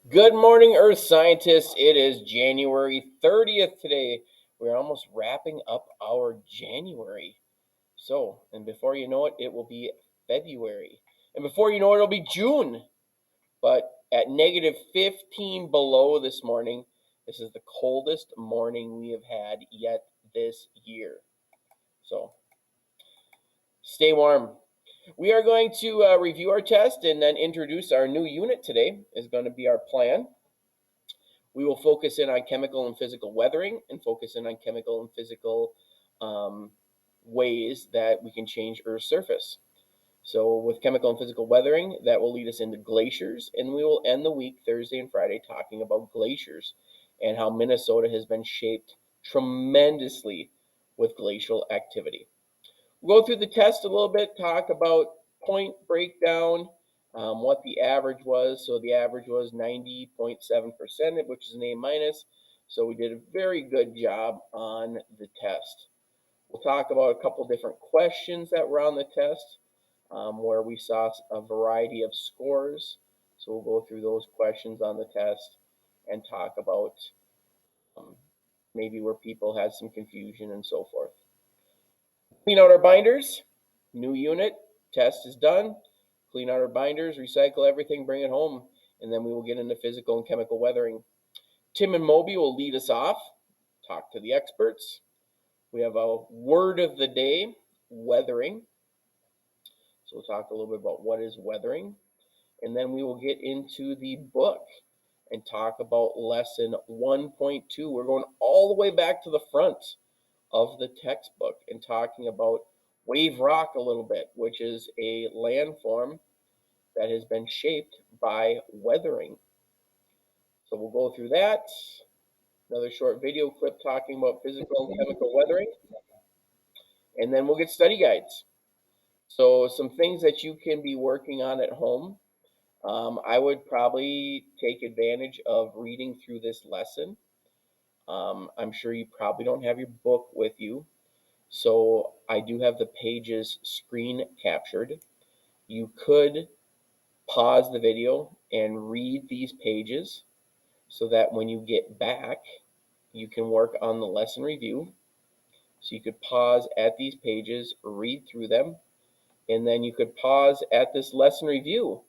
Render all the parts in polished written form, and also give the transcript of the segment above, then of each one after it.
Good morning, Earth scientists. It is January 30th today. We're almost wrapping up our January. And before you know it, it will be February. And before you know it, it'll be June. But at negative 15 below this morning, this is the coldest morning we have had yet this year. So stay warm. We are going to review our test and then introduce our new unit today, is going to be our plan. We will focus in on chemical and physical weathering and focus in on chemical and physical ways that we can change Earth's surface. So with chemical and physical weathering, that will lead us into glaciers, and we will end the week, Thursday and Friday, talking about glaciers and how Minnesota has been shaped tremendously with glacial activity. We'll go through the test a little bit, talk about point breakdown, what the average was. So the average was 90.7%, which is an A minus. So we did a very good job on the test. We'll talk about a couple different questions that were on the test, where we saw a variety of scores. So we'll go through those questions on the test and talk about um, maybe where people had some confusion and so forth. Clean out our binders. New unit. Test is done. Clean out our binders, recycle everything, bring it home, and then we will get into physical and chemical weathering. Tim and Moby will lead us off, talk to the experts. We have a word of the day, weathering. So we'll talk a little bit about what is weathering. And then we will get into the book and talk about lesson 1.2. We're going all the way back to the front of the textbook and talking about wave rock a little bit, which is a landform that has been shaped by weathering. So we'll go through that. Another short video clip talking about physical and chemical weathering. And then we'll get study guides. So some things that you can be working on at home. I would probably take advantage of reading through this lesson. I'm sure you probably don't have your book with you. So I do have the pages screen captured. You could pause the video and read these pages so that when you get back, you can work on the lesson review. So you could pause at these pages, read through them, and then you could pause at this lesson review.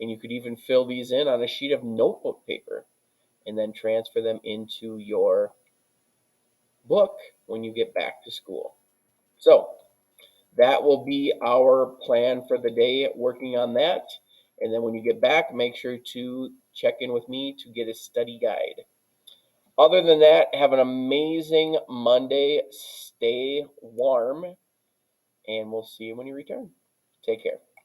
And you could even fill these in on a sheet of notebook paper and then transfer them into your book when you get back to school. So that will be our plan for the day, working on that. And then when you get back, make sure to check in with me to get a study guide. Other than that, have an amazing Monday. Stay warm, and we'll see you when you return. Take care.